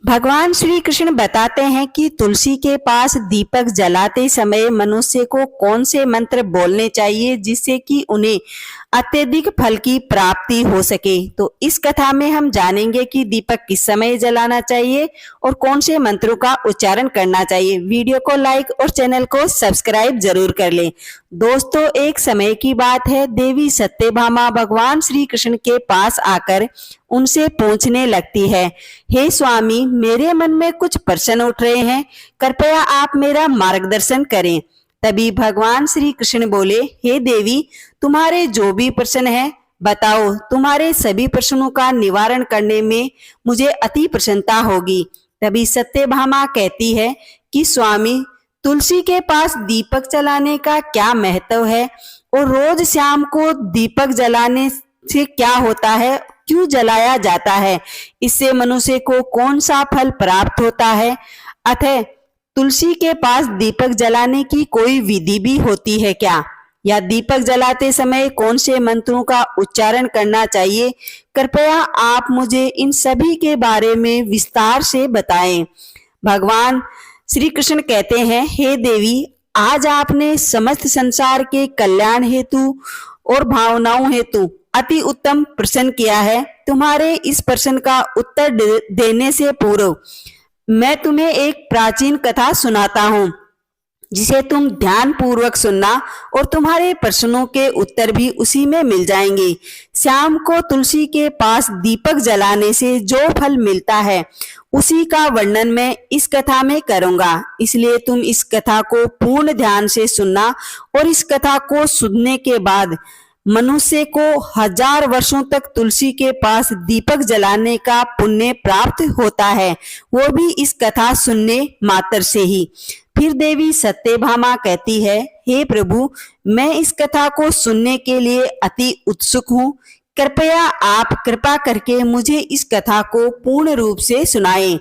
भगवान श्री कृष्ण बताते हैं कि तुलसी के पास दीपक जलाते समय मनुष्य को कौन से मंत्र बोलने चाहिए जिससे कि उन्हें अत्यधिक फल की प्राप्ति हो सके। तो इस कथा में हम जानेंगे कि दीपक किस समय जलाना चाहिए और कौन से मंत्रों का उच्चारण करना चाहिए। वीडियो को लाइक और चैनल को सब्सक्राइब जरूर कर लें। दोस्तों, एक समय की बात है, देवी सत्यभामा भगवान श्री कृष्ण के पास आकर उनसे पूछने लगती है, हे स्वामी, मेरे मन में कुछ प्रश्न उठ रहे हैं, कृपया आप मेरा मार्गदर्शन करें। तभी भगवान श्री कृष्ण बोले, हे देवी, तुम्हारे जो भी प्रश्न है बताओ, तुम्हारे सभी प्रश्नों का निवारण करने में मुझे अति प्रसन्नता होगी। तभी सत्यभामा कहती है कि स्वामी, तुलसी के पास दीपक जलाने का क्या महत्व है और रोज शाम को दीपक जलाने से क्या होता है, क्यों जलाया जाता है, इससे मनुष्य को कौन सा फल प्राप्त होता है, अतः तुलसी के पास दीपक जलाने की कोई विधि भी होती है क्या, या दीपक जलाते समय कौन से मंत्रों का उच्चारण करना चाहिए, कृपया आप मुझे इन सभी के बारे में विस्तार से बताएं। भगवान श्री कृष्ण कहते हैं, हे देवी, आज आपने समस्त संसार के कल्याण हेतु और भावनाओं हेतु अति उत्तम प्रश्न किया है। तुम्हारे इस प्रश्न का उत्तर देने से पूर्व मैं तुम्हें एक प्राचीन कथा सुनाता हूँ, जिसे तुम ध्यान पूर्वक सुनना और तुम्हारे प्रश्नों के उत्तर भी उसी में मिल जाएंगे। शाम को तुलसी के पास दीपक जलाने से जो फल मिलता है उसी का वर्णन मैं इस कथा में करूंगा, इसलिए तुम इस कथा को पूर्ण ध्यान से सुनना और इस कथा को सुनने के बाद मनुष्य को 1000 वर्षों तक तुलसी के पास दीपक जलाने का पुण्य प्राप्त होता है, वो भी इस कथा सुनने मात्र से ही। फिर देवी सत्यभामा कहती है, हे प्रभु, मैं इस कथा को सुनने के लिए अति उत्सुक हूँ, कृपया आप कृपा करके मुझे इस कथा को पूर्ण रूप से सुनाएं।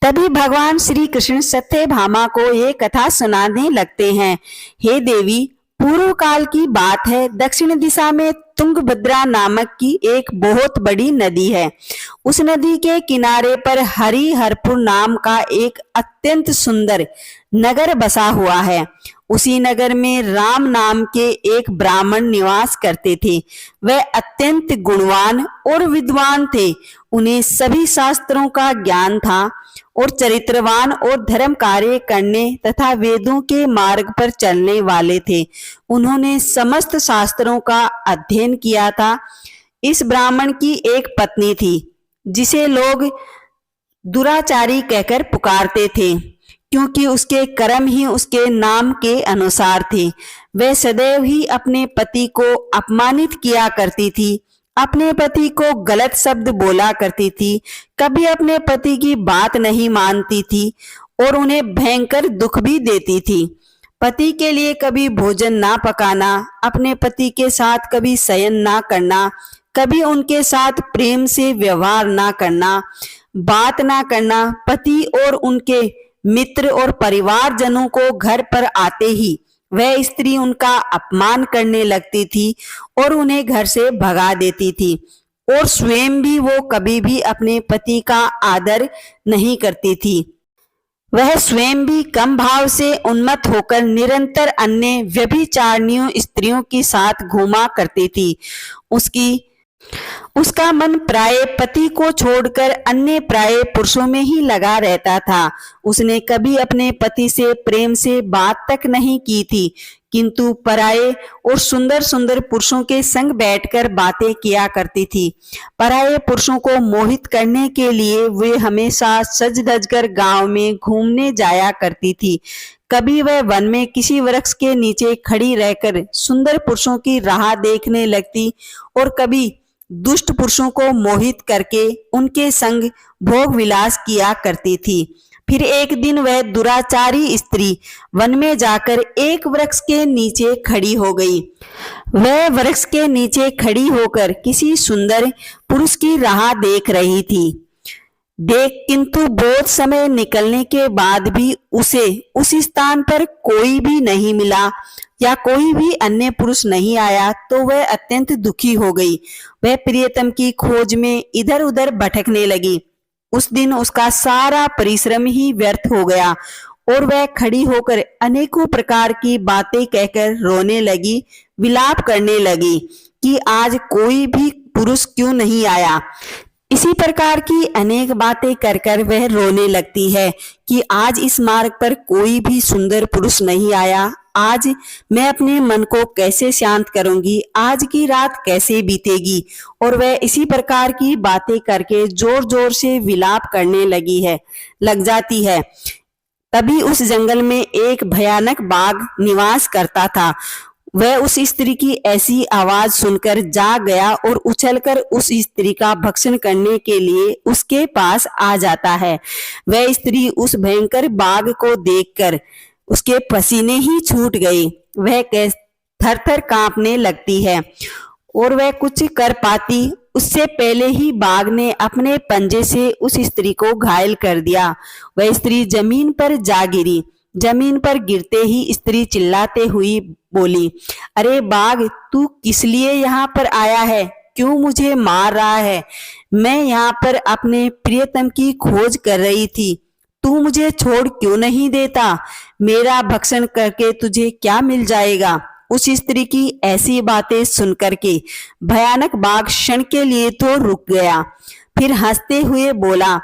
तभी भगवान श्री कृष्ण सत्यभामा को ये कथा सुनाने लगते हैं। हे देवी, पूर्व काल की बात है, दक्षिण दिशा में तुंगभद्रा नामक की एक बहुत बड़ी नदी है। उस नदी के किनारे पर हरिहरपुर नाम का एक अत्यंत सुंदर नगर बसा हुआ है। उसी नगर में राम नाम के एक ब्राह्मण निवास करते थे। वह अत्यंत गुणवान और विद्वान थे। उन्हें सभी शास्त्रों का ज्ञान था और चरित्रवान और धर्म कार्य करने तथा वेदों के मार्ग पर चलने वाले थे। उन्होंने समस्त शास्त्रों का अध्ययन किया था। इस ब्राह्मण की एक पत्नी थी, जिसे लोग दुराचारी कहकर पुकारते थे, क्योंकि उसके कर्म ही उसके नाम के अनुसार थे। वह सदैव ही अपने पति को अपमानित किया करती थी, अपने पति को गलत शब्द बोला करती थी, कभी अपने पति की बात नहीं मानती थी और उन्हें भयंकर दुख भी देती थी। पति के लिए कभी भोजन ना पकाना, अपने पति के साथ कभी शयन ना करना, कभी उनके साथ प्रेम से व्यवहार ना करना, बात ना करना, पति और उनके मित्र और परिवारजनों को घर पर आते ही वह स्त्री उनका अपमान करने लगती थी और उन्हें घर से भगा देती थी, और स्वयं भी वो कभी भी अपने पति का आदर नहीं करती थी। वह स्वयं भी कम भाव से उन्मत्त होकर निरंतर अन्य व्यभिचारिणियों स्त्रियों के साथ घूमा करती थी। उसका मन प्राय पति को छोड़कर अन्य प्राय पुरुषों में ही लगा रहता था। उसने कभी अपने पति से प्रेम से बात तक नहीं की थी, किंतु पराये और सुंदर सुंदर पुरुषों के संग बैठकर बातें किया करती थी। पराये पुरुषों को मोहित करने के लिए वे हमेशा सज धज कर गांव में घूमने जाया करती थी। कभी वह वन में किसी वृक्ष के नीचे खड़ी रहकर सुंदर पुरुषों की राह देखने लगती और कभी दुष्ट पुरुषों को मोहित करके उनके संग भोग विलास किया करती थी। फिर एक दिन वह दुराचारी स्त्री वन में जाकर एक वृक्ष के नीचे खड़ी हो गई। वह वृक्ष के नीचे खड़ी होकर किसी सुंदर पुरुष की राह देख रही थी। किंतु बहुत समय निकलने के बाद भी उसे उस स्थान पर कोई भी नहीं मिला या कोई भी अन्य पुरुष नहीं आया, तो वह अत्यंत दुखी हो गई। वह प्रियतम की खोज में इधर उधर भटकने लगी। उस दिन उसका सारा परिश्रम ही व्यर्थ हो गया और वह खड़ी होकर अनेकों प्रकार की बातें कहकर रोने लगी, विलाप करने लगी कि आज कोई भी पुरुष क्यों नहीं आया। इसी प्रकार की अनेक बातें कर कर वह रोने लगती है कि आज इस मार्ग पर कोई भी सुंदर पुरुष नहीं आया। आज मैं अपने मन को कैसे शांत करूंगी, आज की रात कैसे बीतेगी। और वह इसी प्रकार की बातें करके जोर जोर से विलाप करने लग जाती है। तभी उस जंगल में एक भयानक बाघ निवास करता था। वह उस स्त्री की ऐसी आवाज सुनकर जाग गया और उछलकर उस स्त्री का भक्षण करने के लिए उसके पास आ जाता है। वह स्त्री उस भयंकर बाघ को देखकर उसके पसीने ही छूट गए। वह थर थर कांपने लगती है और वह कुछ कर पाती उससे पहले ही बाघ ने अपने पंजे से उस स्त्री को घायल कर दिया। वह स्त्री जमीन पर जा गिरी। जमीन पर गिरते ही स्त्री चिल्लाते हुई बोली, अरे बाघ, तू किस लिए यहाँ पर आया है? क्यों मुझे मार रहा है? मैं यहाँ पर अपने प्रियतम की खोज कर रही थी। तू मुझे छोड़ क्यों नहीं देता? मेरा भक्षण करके तुझे क्या मिल जाएगा? उस स्त्री की ऐसी बातें सुनकर के भयानक बाघ क्षण के लिए तो रुक गया, फिर हंसते हुए बोला,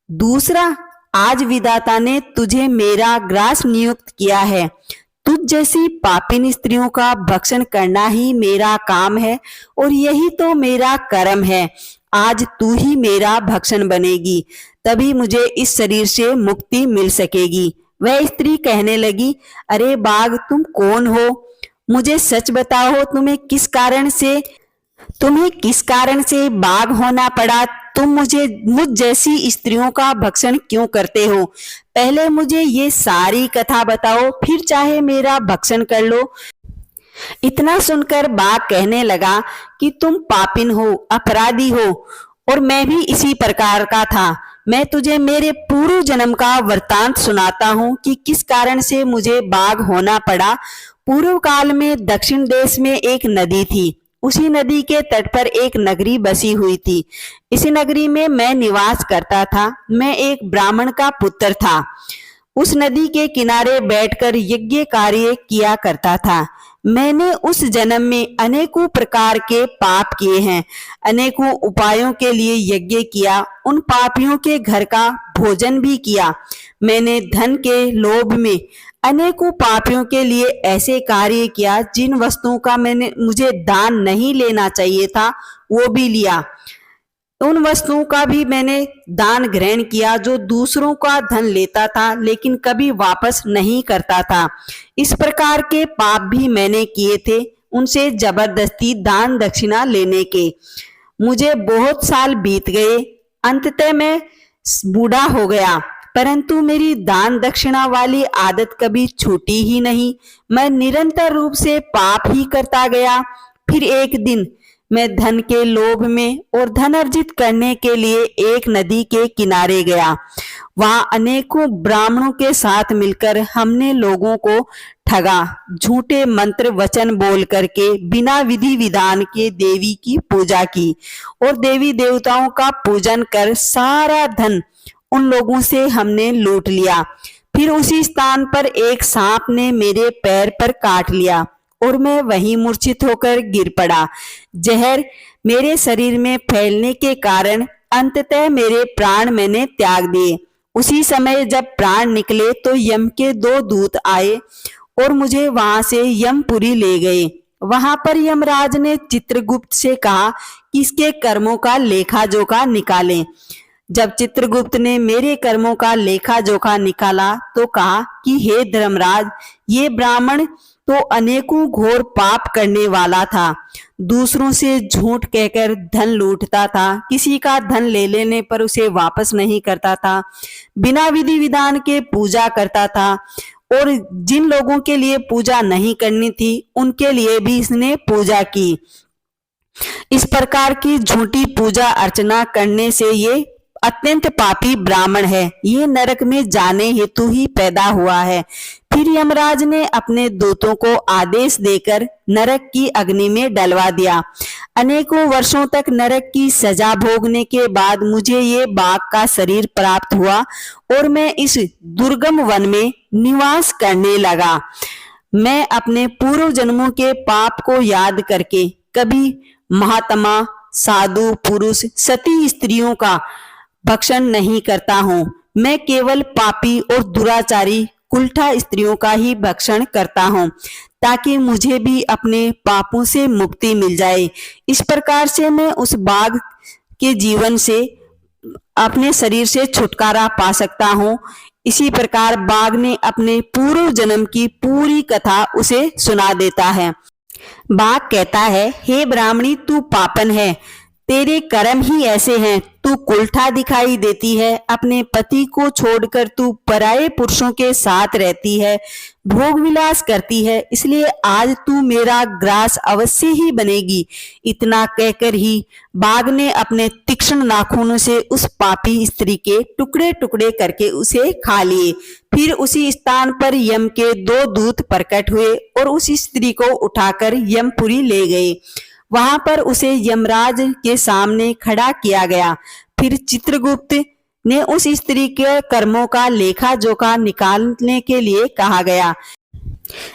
दूसरा, आज विधाता ने तुझे मेरा ग्रास नियुक्त किया है। तुझ जैसी पापिन स्त्रियों का भक्षण करना ही मेरा काम है और यही तो मेरा कर्म है। आज तू ही मेरा भक्षण बनेगी, तभी मुझे इस शरीर से मुक्ति मिल सकेगी। वह स्त्री कहने लगी, अरे बाघ, तुम कौन हो? मुझे सच बताओ, तुम्हें किस कारण से बाघ होना पड़ा? तुम मुझ जैसी स्त्रियों का भक्षण क्यों करते हो? पहले मुझे ये सारी कथा बताओ, फिर चाहे मेरा भक्षण कर लो। इतना सुनकर बाघ कहने लगा कि तुम पापिन हो, अपराधी हो और मैं भी इसी प्रकार का था। मैं तुझे मेरे पूर्व जन्म का वृतांत सुनाता हूँ कि किस कारण से मुझे बाघ होना पड़ा। पूर्व काल में दक्षिण देश में एक नदी थी। उसी नदी के तट पर एक नगरी बसी हुई थी। इसी नगरी में मैं निवास करता था। मैं एक ब्राह्मण का पुत्र था। उस नदी के किनारे बैठकर यज्ञ कार्य किया करता था। मैंने उस जन्म में अनेकों प्रकार के पाप किए हैं, अनेकों उपायों के लिए यज्ञ किया, उन पापियों के घर का भोजन भी किया। मैंने धन के लोभ में अनेकों पापियों के लिए ऐसे कार्य किया जिन वस्तुओं का मुझे दान नहीं लेना चाहिए था, वो भी लिया। उन वस्तुओं का भी मैंने दान ग्रहण किया जो दूसरों का धन लेता था लेकिन कभी वापस नहीं करता था। इस प्रकार के पाप भी मैंने किए थे, उनसे जबरदस्ती दान दक्षिणा लेने के। मुझे बहुत साल बीत गए। अंततः मैं बूढ़ा हो गया, परंतु मेरी दान दक्षिणा वाली आदत कभी छूटी ही नहीं। मैं निरंतर रूप से पाप ही करता गया। फिर एक दिन मैं धन के लोभ में और धन अर्जित करने के लिए एक नदी के किनारे गया। वहां अनेकों ब्राह्मणों के साथ मिलकर हमने लोगों को ठगा, झूठे मंत्र वचन बोल करके बिना विधि विधान के देवी की पूजा की और देवी देवताओं का पूजन कर सारा धन उन लोगों से हमने लूट लिया। फिर उसी स्थान पर एक सांप ने मेरे पैर पर काट लिया और मैं वहीं मूर्छित होकर गिर पड़ा। जहर मेरे शरीर में फैलने के कारण अंततः मेरे प्राण मैंने त्याग दिए। उसी समय जब प्राण निकले तो यम के 2 दूत आए और मुझे वहां से यमपुरी ले गए। वहां पर यमराज ने चित्रगुप्त से कहा कि इसके कर्मों का लेखा जोखा निकालें। जब चित्रगुप्त ने मेरे कर्मों का लेखा जोखा निकाला तो कहा कि हे धर्मराज, ये ब्राह्मण तो अनेकों घोर पाप करने वाला था। दूसरों से झूठ कहकर धन लूटता था, किसी का धन ले लेने पर उसे वापस नहीं करता था, बिना विधि विधान के पूजा करता था और जिन लोगों के लिए पूजा नहीं करनी थी उनके लिए भी इसने पूजा की। इस प्रकार की झूठी पूजा अर्चना करने से ये अत्यंत पापी ब्राह्मण है, ये नरक में जाने हेतु ही पैदा हुआ है। फिर यमराज ने अपने दूतों को आदेश देकर नरक की अग्नि में डलवा दिया। अनेकों वर्षों तक नरक की सजा भोगने के बाद मुझे ये बाघ का शरीर प्राप्त हुआ और मैं इस दुर्गम वन में निवास करने लगा। मैं अपने पूर्व जन्मों के पाप को याद करके कभी महात्मा, साधु पुरुष, सती स्त्रियों का भक्षण नहीं करता हूँ। मैं केवल पापी और दुराचारी कुलठा स्त्रियों का ही भक्षण करता हूँ, ताकि मुझे भी अपने पापों से मुक्ति मिल जाए। इस प्रकार से मैं उस बाघ के जीवन से अपने शरीर से छुटकारा पा सकता हूँ। इसी प्रकार बाघ ने अपने पूर्व जन्म की पूरी कथा उसे सुना देता है। बाघ कहता है, हे ब्राह्मणी, तू पापन है, तेरे कर्म ही ऐसे हैं। तू कुलठा दिखाई देती है, अपने पति को छोड़कर तू पराये पुरुषों के साथ रहती है, भोग विलास करती है, इसलिए आज तू मेरा ग्रास अवश्य ही बनेगी। इतना कहकर ही बाघ ने अपने तीक्ष्ण नाखूनों से उस पापी स्त्री के टुकड़े टुकड़े करके उसे खा लिए। फिर उसी स्थान पर यम के 2 दूत प्रकट हुए और उस स्त्री को उठाकर यमपुरी ले गए। वहां पर उसे यमराज के सामने खड़ा किया गया। फिर चित्रगुप्त ने उस स्त्री के कर्मों का लेखा जोखा निकालने के लिए कहा गया।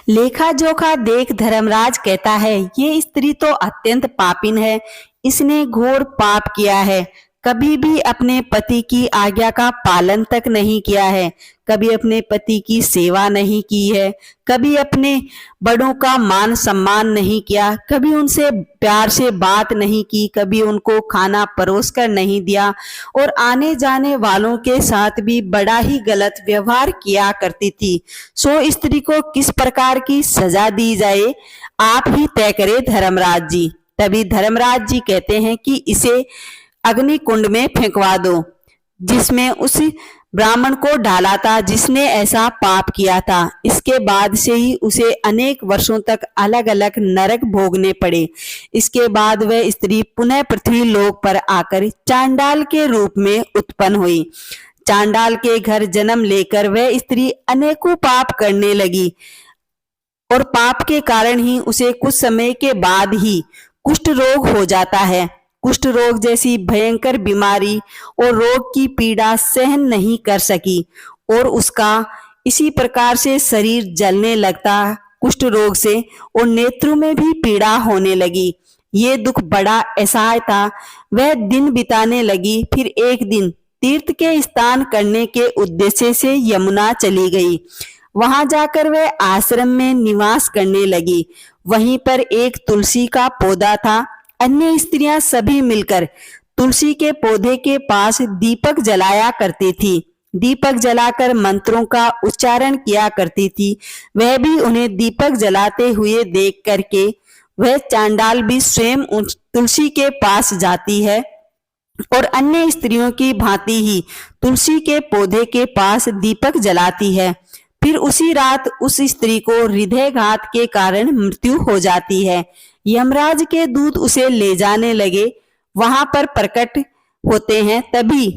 लेखा जोखा देख धर्मराज कहता है, ये स्त्री तो अत्यंत पापिन है, इसने घोर पाप किया है। कभी भी अपने पति की आज्ञा का पालन तक नहीं किया है, कभी अपने पति की सेवा नहीं की है, कभी अपने बड़ों का मान सम्मान नहीं किया, कभी उनसे प्यार से बात नहीं की, कभी उनको खाना परोस कर नहीं दिया और आने जाने वालों के साथ भी बड़ा ही गलत व्यवहार किया करती थी। सो स्त्री को किस प्रकार की सजा दी जाए, आप ही तय करें धर्मराज जी। तभी धर्मराज जी कहते हैं कि इसे अग्नि कुंड में फेंकवा दो, जिसमें उस ब्राह्मण को डाला था जिसने ऐसा पाप किया था। इसके बाद से ही उसे अनेक वर्षों तक अलग अलग नरक भोगने पड़े। इसके बाद वह स्त्री पुनः पृथ्वी लोक पर आकर चांडाल के रूप में उत्पन्न हुई। चांडाल के घर जन्म लेकर वह स्त्री अनेकों पाप करने लगी और पाप के कारण ही उसे कुछ समय के बाद ही कुष्ठ रोग हो जाता है। कुष्ठ रोग जैसी भयंकर बीमारी और रोग की पीड़ा सहन नहीं कर सकी और उसका इसी प्रकार से शरीर जलने लगता कुष्ठ रोग से और नेत्रों में भी पीड़ा होने लगी। ये दुख बड़ा असह्य था। वह दिन बिताने लगी। फिर एक दिन तीर्थ के स्नान करने के उद्देश्य से यमुना चली गई। वहां जाकर वह आश्रम में निवास करने लगी। वहीं पर एक तुलसी का पौधा था। अन्य स्त्रियां सभी मिलकर तुलसी के पौधे के पास दीपक जलाया करती थी। दीपक जलाकर मंत्रों का उच्चारण किया करती थी। वह भी उन्हें दीपक जलाते हुए देख करके वह चांडाल भी स्वयं तुलसी के पास जाती है और अन्य स्त्रियों की भांति ही तुलसी के पौधे के पास दीपक जलाती है। फिर उसी रात उस स्त्री को हृदयघात के कारण मृत्यु हो जाती है। यमराज के दूत उसे ले जाने लगे। वहां पर प्रकट होते हैं। तभी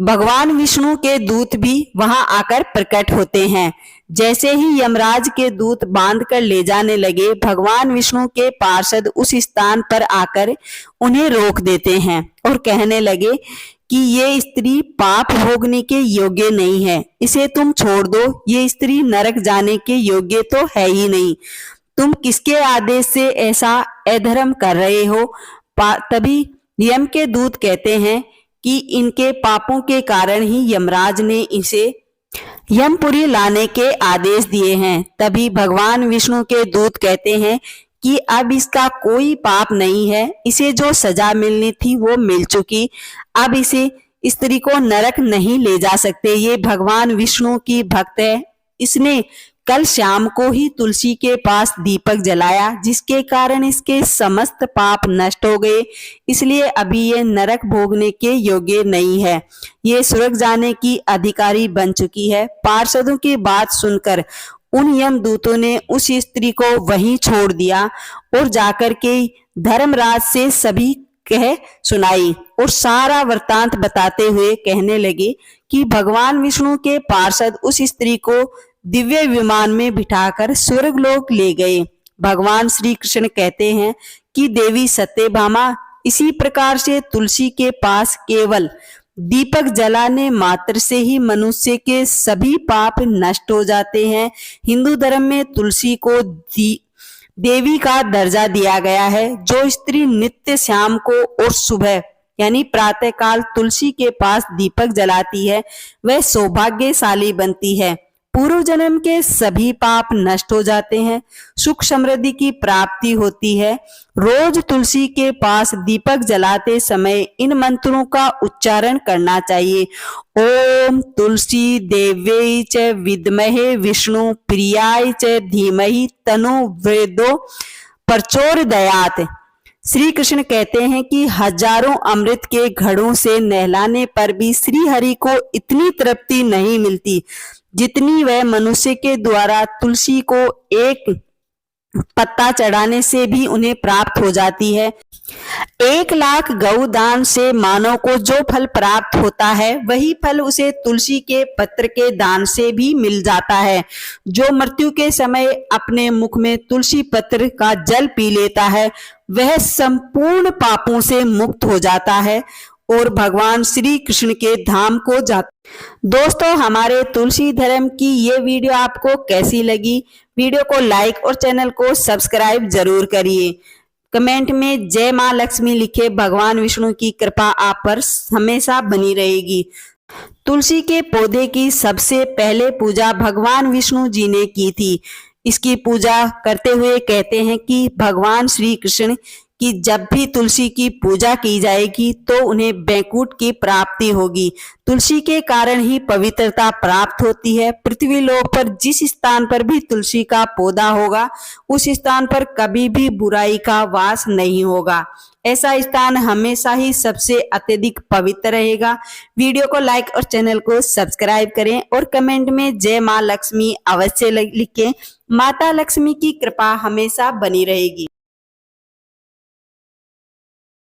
भगवान विष्णु के दूत भी वहां आकर प्रकट होते हैं। जैसे ही यमराज के दूत बांध कर ले जाने लगे, भगवान विष्णु के पार्षद उस स्थान पर आकर उन्हें रोक देते हैं और कहने लगे कि ये स्त्री पाप भोगने के योग्य नहीं है, इसे तुम छोड़ दो। ये स्त्री नरक जाने के योग्य तो है ही नहीं। तुम किसके आदेश से ऐसा अधर्म कर रहे हो? तभी यम के दूत कहते हैं कि इनके पापों के कारण ही यमराज ने इसे यमपुरी लाने के आदेश दिए हैं। तभी भगवान विष्णु के दूत कहते हैं कि अब इसका कोई पाप नहीं है, इसे जो सजा मिलनी थी वो मिल चुकी। अब इसे स्त्री को नरक नहीं ले जा सकते। ये भगवान विष्णु की भक्त है। इसने कल शाम को ही तुलसी के पास दीपक जलाया, जिसके कारण इसके समस्त पाप नष्ट हो गए। इसलिए अभी ये नरक भोगने के योग्य नहीं है। ये स्वर्ग जाने की अधिकारी बन चुकी है। पार्षदों की बात सुनकर उन यमदूतों ने उस स्त्री को वहीं छोड़ दिया और जाकर के धर्मराज से सभी कह सुनाई और सारा वृतांत बताते हुए कहने लगे कि भगवान विष्णु के पार्षद उस स्त्री को दिव्य विमान में बिठाकर स्वर्गलोक ले गए। भगवान श्री कृष्ण कहते हैं कि देवी सत्यभामा इसी प्रकार से तुलसी के पास केवल दीपक जलाने मात्र से ही मनुष्य के सभी पाप नष्ट हो जाते हैं। हिंदू धर्म में तुलसी को देवी का दर्जा दिया गया है। जो स्त्री नित्य शाम को और सुबह यानी प्रातः काल तुलसी के पास दीपक जलाती है वह सौभाग्यशाली बनती है। पूर्व जन्म के सभी पाप नष्ट हो जाते हैं, सुख समृद्धि की प्राप्ति होती है। रोज तुलसी के पास दीपक जलाते समय इन मंत्रों का उच्चारण करना चाहिए। ओम तुलसी देव्यै च विद्महे विष्णु प्रियाय च धीमहि तन्नो वेदो प्रचोदयात्। श्री कृष्ण कहते हैं कि हजारों अमृत के घड़ों से नहलाने पर भी श्री हरि को इतनी तृप्ति नहीं मिलती जितनी वह मनुष्य के द्वारा तुलसी को एक पत्ता चढ़ाने से भी उन्हें प्राप्त हो जाती है। 1,00,000 गौ दान से मानव को जो फल प्राप्त होता है वही फल उसे तुलसी के पत्र के दान से भी मिल जाता है। जो मृत्यु के समय अपने मुख में तुलसी पत्र का जल पी लेता है वह संपूर्ण पापों से मुक्त हो जाता है और भगवान श्री कृष्ण के धाम को जाता। दोस्तों, हमारे तुलसी धर्म की ये वीडियो आपको कैसी लगी? वीडियो को लाइक और चैनल को सब्सक्राइब जरूर करिए। कमेंट में जय मां लक्ष्मी लिखे। भगवान विष्णु की कृपा आप पर हमेशा बनी रहेगी। तुलसी के पौधे की सबसे पहले पूजा भगवान विष्णु जी ने की थी। इसकी पूजा करते हुए कहते हैं कि भगवान श्री कृष्ण कि जब भी तुलसी की पूजा की जाएगी तो उन्हें बैकुंठ की प्राप्ति होगी। तुलसी के कारण ही पवित्रता प्राप्त होती है। पृथ्वी लोक पर जिस स्थान पर भी तुलसी का पौधा होगा उस स्थान पर कभी भी बुराई का वास नहीं होगा। ऐसा स्थान हमेशा ही सबसे अत्यधिक पवित्र रहेगा। वीडियो को लाइक और चैनल को सब्सक्राइब करें और कमेंट में जय मां लक्ष्मी अवश्य लिखें। माता लक्ष्मी की कृपा हमेशा बनी रहेगी।